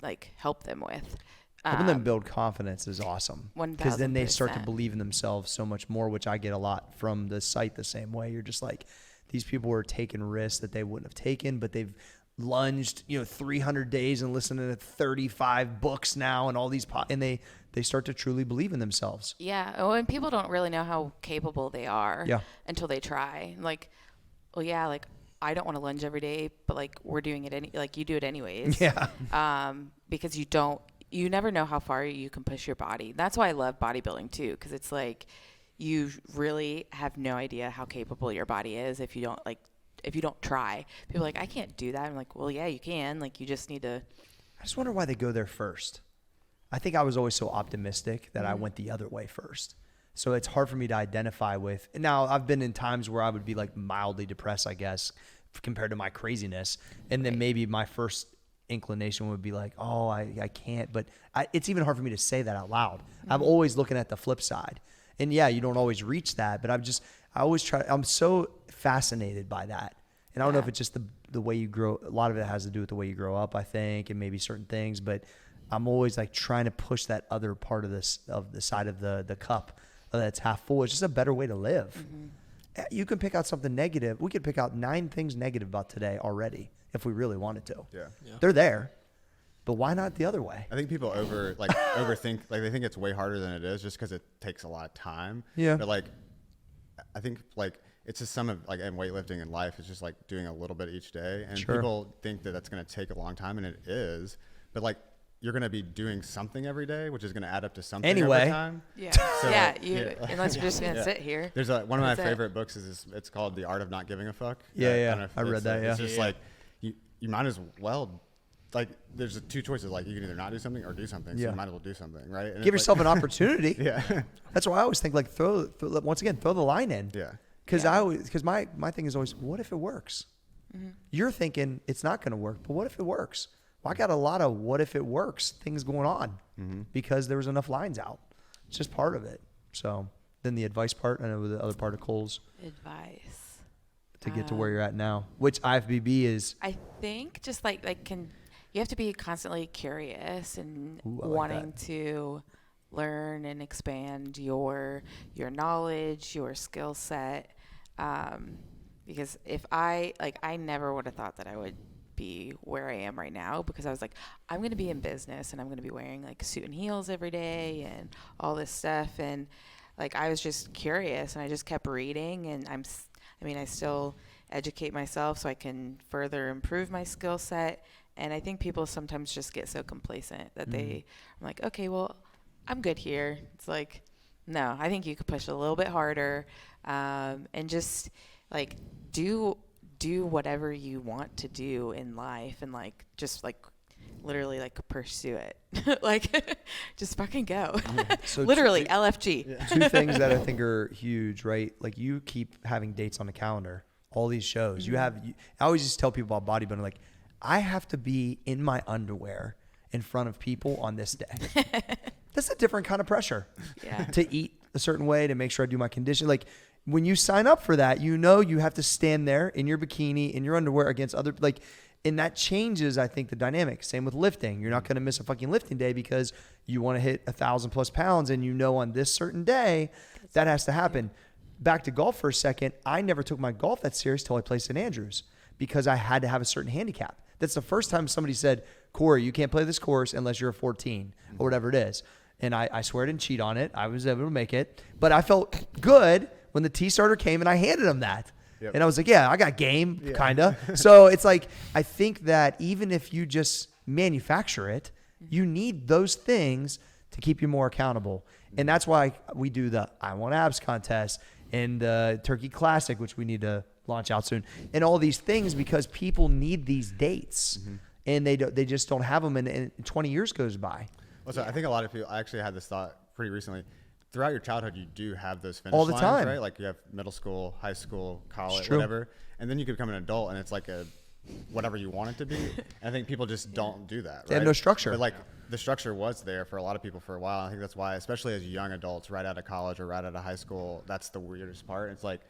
like, help them with. Helping them build confidence is awesome. Because then they start to 1000%. believe in themselves so much more, which I get a lot from the site the same way. You're just like, these people are taking risks that they wouldn't have taken, but they've lunged, 300 days and listened to 35 books now and all these, and they start to truly believe in themselves. Yeah. Oh, and people don't really know how capable they are Yeah. until they try. Like, well, yeah, like, I don't want to lunge every day, but like, we're doing it you do it anyways. Yeah. Because you never know how far you can push your body. That's why I love bodybuilding too. Cause it's like, you really have no idea how capable your body is if you don't try. People are like, I can't do that. I'm like, well, yeah, you can. Like, you just need to. I just wonder why they go there first. I think I was always so optimistic that I went the other way first. So it's hard for me to identify with. Now, I've been in times where I would be like mildly depressed, I guess, compared to my craziness. And then maybe my first inclination would be like, oh, I can't. But it's even hard for me to say that out loud. I'm always looking at the flip side. And yeah, you don't always reach that. But I'm so fascinated by that. And I don't know if it's just the way you grow. A lot of it has to do with the way you grow up, I think, and maybe certain things. But I'm always like trying to push that other part of the side of the cup that's half full. It's just a better way to live. Mm-hmm. You can pick out something negative. We could pick out 9 things negative about today already if we really wanted to. Yeah. They're there. But why not the other way? I think people overthink, like they think it's way harder than it is just because it takes a lot of time. Yeah. But like, I think like it's just some of like, and weightlifting in life is just like doing a little bit each day. And Sure. people think that that's going to take a long time, and it is. But like, you're going to be doing something every day, which is going to add up to something Anyway. over time. Yeah. So, Unless you're just going to Yeah. sit here. There's one of my That's it. favorite books it's called The Art of Not Giving a Fuck. Yeah, don't yeah. know if I read it's, that, It's yeah. just like, you might as well, like, there's 2 choices. Like, you can either not do something or do something. So Yeah. you might as well do something, right? And Give it's yourself like, an opportunity. Yeah. That's why I always think like throw the line in. Yeah. Because my thing is always, what if it works? Mm-hmm. You're thinking it's not going to work, but what if it works? Well, I got a lot of what if it works things going on because there was enough lines out. It's just part of it. So then the advice part, I know the other part of Cole's Advice. to get to where you're at now, which IFBB is. I think just you have to be constantly curious and Ooh, I like wanting to learn and expand your knowledge, your skill set. Because if I never would have thought that I would be where I am right now, because I was like, I'm going to be in business and I'm going to be wearing like suit and heels every day and all this stuff. And like, I was just curious and I just kept reading, and I still educate myself so I can further improve my skill set. And I think people sometimes just get so complacent that I'm like, okay, well, I'm good here. It's like, no, I think you could push a little bit harder, and just like do whatever you want to do in life, and like just like literally like pursue it. Like just fucking go. So literally LFG. two things that I think are huge, right? Like you keep having dates on the calendar, all these shows. I always just tell people about bodybuilding, like I have to be in my underwear in front of people on this day. That's a different kind of pressure. Yeah. To eat a certain way, to make sure I do my condition. Like when you sign up for that, you know you have to stand there in your bikini, in your underwear against other, like, and that changes, I think, the dynamic. Same with lifting. You're not going to miss a fucking lifting day because you want to hit 1,000+ pounds and you know on this certain day that has to happen. Back to golf for a second. I never took my golf that serious till I played St. Andrews because I had to have a certain handicap. That's the first time somebody said, Corey, you can't play this course unless you're a 14 or whatever it is. And I swear I didn't cheat on it. I was able to make it. But I felt good when the tee starter came and I handed him that. Yep. And I was like, yeah, I got game, kind of. So it's like, I think that even if you just manufacture it, you need those things to keep you more accountable. And that's why we do the I Want Abs contest and the Turkey Classic, which we need to launch out soon, and all these things because people need these dates. And they just don't have them, and 20 years goes by. Well, so I think a lot of people, I actually had this thought pretty recently. Throughout your childhood, you do have those finish all the lines, time, right? Like you have middle school, high school, college, true. whatever, and then you could become an adult, and it's like a whatever you want it to be. And I think people just don't do that. Right? They have no structure. But like the structure was there for a lot of people for a while. I think that's why, especially as young adults, right out of college or right out of high school, that's the weirdest part. It's like,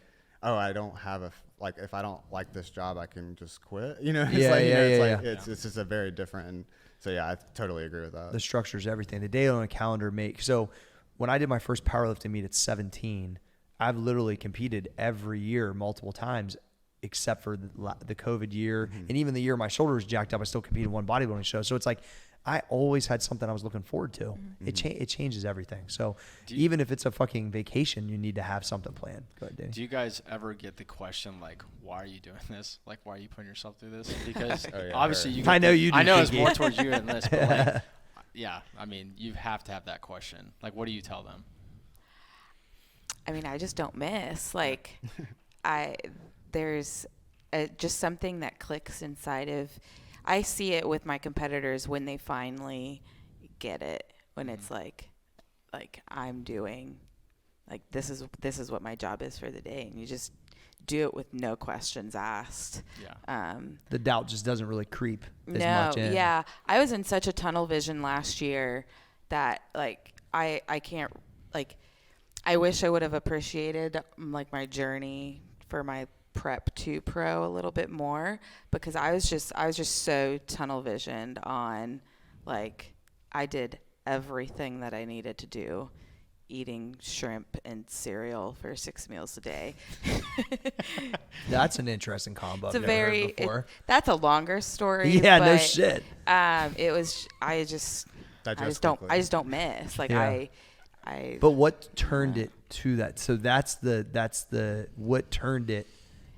oh, I don't have like if I don't like this job, I can just quit. You know, it's it's just a very different. And so yeah, I totally agree with that. The structure is everything. The day on a calendar so when I did my first powerlifting meet at 17, I've literally competed every year multiple times except for the COVID year. And even the year my shoulder was jacked up, I still competed in one bodybuilding show. So it's like I always had something I was looking forward to. It changes everything. So even if it's a fucking vacation, you need to have something planned. Go ahead, Danny. Do you guys ever get the question, like, why are you doing this? Like, why are you putting yourself through this? Because obviously you I know you do. I know it's Kiki. more towards you than this, but like, yeah, I mean, you have to have that question. Like, what do you tell them? I mean, I just don't miss. Like, there's just something that clicks inside of. I see it with my competitors when they finally get it. When it's like I'm doing, like this is what my job is for the day, and you just do it with no questions asked. Yeah. The doubt just doesn't really creep as much in. Yeah. I was in such a tunnel vision last year that like I can't, like, I wish I would have appreciated like my journey for my prep to pro a little bit more, because I was just so tunnel visioned on, like, I did everything that I needed to do, eating shrimp and cereal for 6 meals a day. That's an interesting combo. It's I've never heard before. That's a longer story. Yeah, but, no shit. It was. I just don't miss. Like Yeah. But what turned it to that? So that's the what turned it,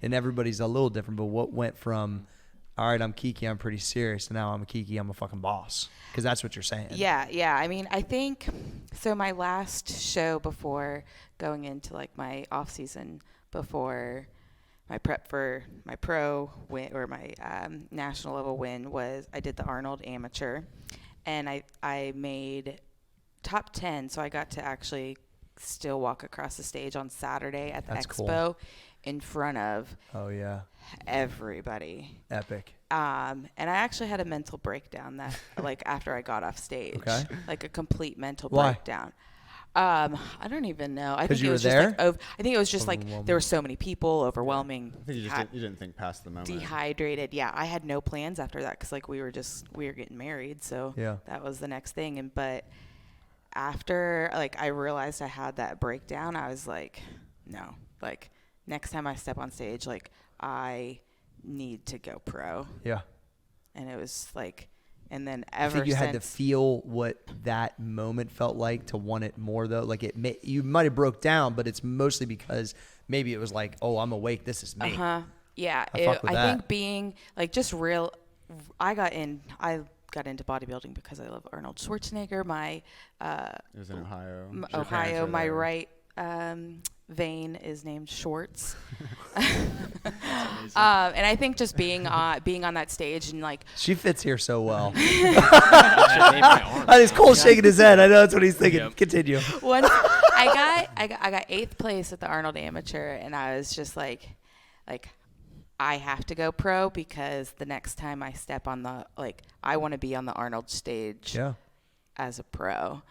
and everybody's a little different. But what went from, all right, I'm Kiki, I'm pretty serious, and now I'm a Kiki, I'm a fucking boss, because that's what you're saying. Yeah. I mean, I think so. My last show before going into like my off season, before my prep for my pro win or my national level win, was I did the Arnold Amateur, and I made top 10. So I got to actually still walk across the stage on Saturday at the That's expo cool. in front of everybody. Epic. And I actually had a mental breakdown that like after I got off stage. Okay. Like a complete mental Why? breakdown. I don't even know. I think you it were was there? just like I think it was just like there were so many people, overwhelming. I think you didn't think past the moment. Dehydrated. Yeah, I had no plans after that because like we were getting married, so that was the next thing. But after like I realized I had that breakdown, I was like, no, like next time I step on stage, like I need to go pro. Yeah. And it was like, and then I think you had to feel what that moment felt like to want it more, though. Like you might have broke down, but it's mostly because maybe it was like, oh, I'm awake. This is me. Yeah. I think being like just real. I got into bodybuilding because I love Arnold Schwarzenegger. It was in Ohio. Ohio. My right vein is named Schwartz. And I think just being on that stage and like She fits here so well. I should name my arm. It's Cole shaking his head. I know that's what he's thinking. Yep. Continue. once I got 8th place at the Arnold Amateur, and I was just like I have to go pro because the next time I step on the I want to be on the Arnold stage Yeah. as a pro.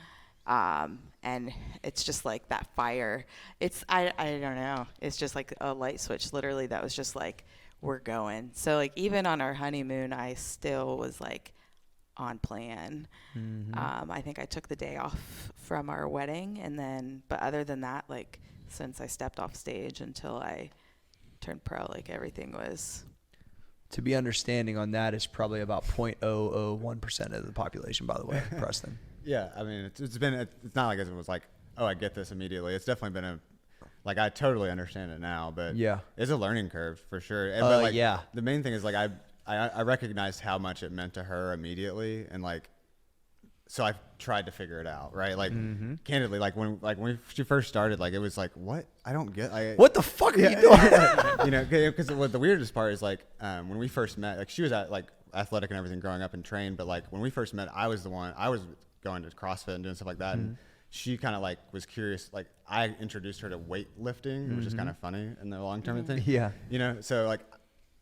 And it's just like that fire. It's I don't know. It's just like a light switch. Literally, that was just like we're going. So like even on our honeymoon, I still was like on plan. I think I took the day off from our wedding, and then but other than that, like since I stepped off stage until I turned pro, like everything was. To be understanding on that is probably about 0.001% of the population, by the way, Preston. Yeah, I mean, it's not like it was like, oh, I get this immediately. It's definitely been I totally understand it now, but Yeah. it's a learning curve for sure. And, but yeah. the main thing is like I recognized how much it meant to her immediately, and like, so I tried to figure it out, right? Like, candidly, when she first started, like it was like, what? I don't get. What the fuck are you doing? You know, because what the weirdest part is like when we first met, like she was at like athletic and everything growing up and trained, but like when we first met, I was going to CrossFit and doing stuff like that, and she kind of like was curious. Like I introduced her to weightlifting, which is kind of funny in the long term thing. Yeah. You know, so like,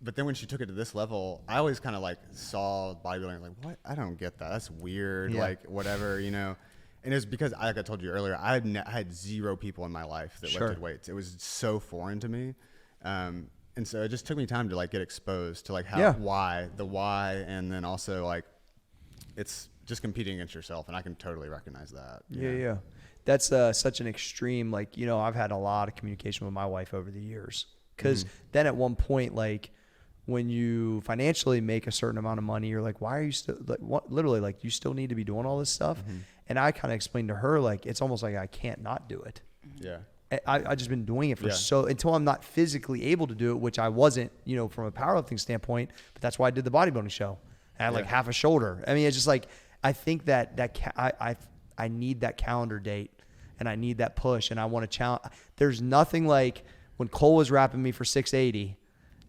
but then when she took it to this level, I always kind of like saw bodybuilding like, what? I don't get that. That's weird. Yeah. Like whatever, you know. And it's because, like I told you earlier, I had 0 people in my life that lifted weights. It was so foreign to me. And so it just took me time to like get exposed to like how, the why, and then also like it's just competing against yourself. And I can totally recognize that. Yeah. That's such an extreme, like, you know, I've had a lot of communication with my wife over the years. Because then at one point, like, when you financially make a certain amount of money, you're like, why are you still, like, what, literally, like, you still need to be doing all this stuff. And I kind of explained to her, like, it's almost like I can't not do it. Yeah. I just been doing it for until I'm not physically able to do it, which I wasn't, you know, from a powerlifting standpoint, but that's why I did the bodybuilding show. I had like half a shoulder. I mean, it's just like, I think I need that calendar date, and I need that push, and I want to challenge. There's nothing like when Cole was rapping me for 680,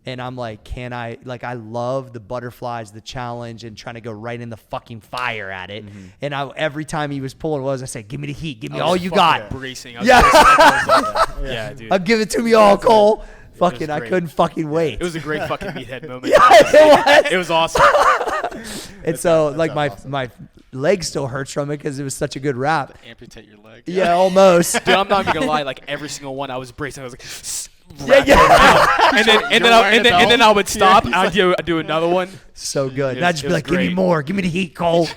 and I'm like, I love the butterflies, the challenge, and trying to go right in the fucking fire at it. And every time he was pulling I said, give me the heat, give me all you got. Bracing. Yeah, dude. I'll give it to me all, Cole. Fucking, I great. couldn't fucking wait. It was a great fucking meathead moment. it It was awesome. And so, like, my leg still hurts from it because it was such a good rap. Amputate your leg. Yeah, almost. Dude, I'm not even gonna lie. Like every single one, I was bracing. I was like, Yeah. and then I would stop. And I'd do another one. So good. It And I'd was- just it be was like, give me great. more. Give me the heat, Cole.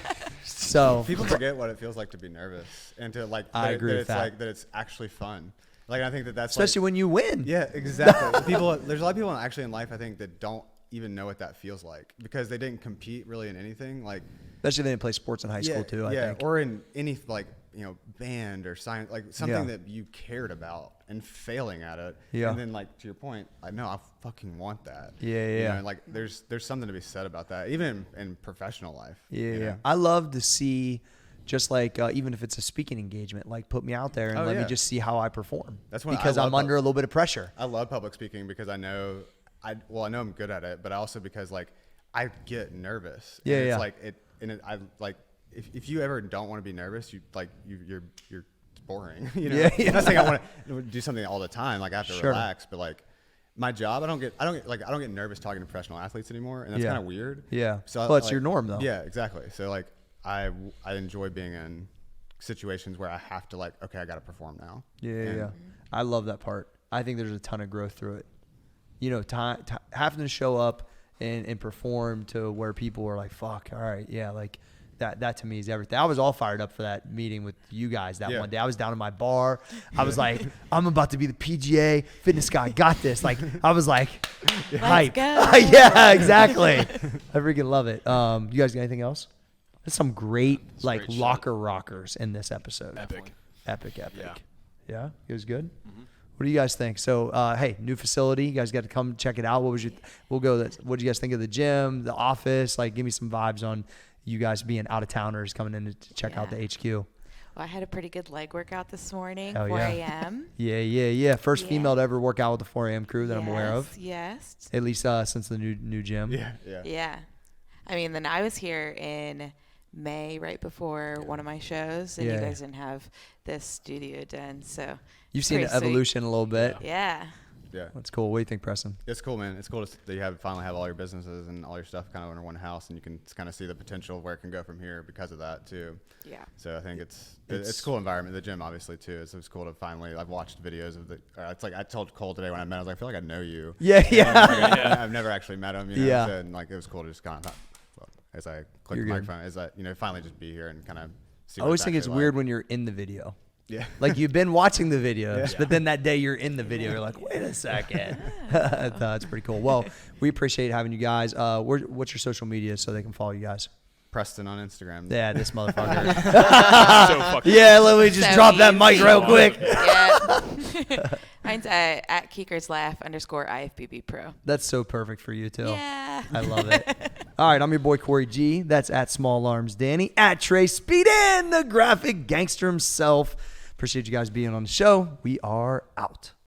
So People forget what it feels like to be nervous, and to like. I agree with it's that. Like that it's actually fun. Like I think that's especially when you win. Yeah, exactly. There's a lot of people actually in life I think that don't even know what that feels like because they didn't compete really in anything. Like Especially if they didn't play sports in high school too, I think. or in any like band or science, like something that you cared about and failing at it. Yeah. And then like to your point, I know I fucking want that. Yeah, You yeah. know, and like there's something to be said about that, even in professional life. Yeah, you know? yeah. I love to see, just like even if it's a speaking engagement, like put me out there and let me just see how I perform. That's when because I love I'm under a little bit of pressure. I love public speaking because I know I know I'm good at it, but also because like I get nervous. Yeah, and yeah. It's like I like if you ever don't want to be nervous, you're boring. You know. Yeah, yeah. I'm not saying I want to do something all the time. Like I have to Sure. relax, but like my job, I don't get nervous talking to professional athletes anymore, and that's Yeah. kind of weird. Yeah. So Well, it's your norm though. Yeah, exactly. So like I enjoy being in situations where I have to like, okay, I got to perform now. Yeah, And- yeah. I love that part. I think there's a ton of growth through it. You know, having to show up and perform to where people are like, fuck, all right, yeah, like that to me is everything. I was all fired up for that meeting with you guys that one day. I was down in my bar. I was like, I'm about to be the PGA fitness guy. Got this. Like, I was like, hype. go. Yeah, exactly. I freaking love it. You guys got anything else? There's some great great shit. locker rockers in this episode. Epic. Epic. Yeah. Yeah, it was good. What do you guys think? So, hey, new facility. You guys got to come check it out. What did you guys think of the gym, the office? Like, give me some vibes on you guys being out of towners coming in to check out the HQ. Well, I had a pretty good leg workout this morning, Oh, 4 yeah. a.m. Yeah. First Yeah. female to ever work out with the 4 a.m. crew that I'm aware of. Yes. At least since the new gym. Yeah. Yeah. I mean, then I was here in May, right before one of my shows, and you Yeah. guys didn't have this studio done, so You've seen the pretty sweet. evolution a little bit. Yeah. Yeah. That's cool. What do you think, Preston? It's cool, man. It's cool that you finally have all your businesses and all your stuff kind of under one house, and you can kind of see the potential of where it can go from here because of that too. Yeah. So I think it's a cool environment. The gym, obviously, too. It's cool to finally. I've watched videos of the. It's like I told Cole today when I met. I was like, I feel like I know you. Yeah. I've never actually met him. You know, Yeah. so, and like it was cool to just kind of. As I click You're the good. microphone, finally just be here and kind of see. I always think it's weird when you're in the video. Yeah. Like you've been watching the videos, Yeah. but then that day you're in the video. You're like, wait a second. That's pretty cool. Well, we appreciate having you guys. What's your social media so they can follow you guys? Preston on Instagram. Yeah, this motherfucker. So fucking Yeah, let me just So drop that mic easy. real quick. Yeah. Mine's at @KeekersLaugh_IFBB Pro. That's so perfect for you too. Yeah. I love it. All right, I'm your boy Corey G. That's at Small Arms Danny. At Trey Speedin, the graphic gangster himself. Appreciate you guys being on the show. We are out.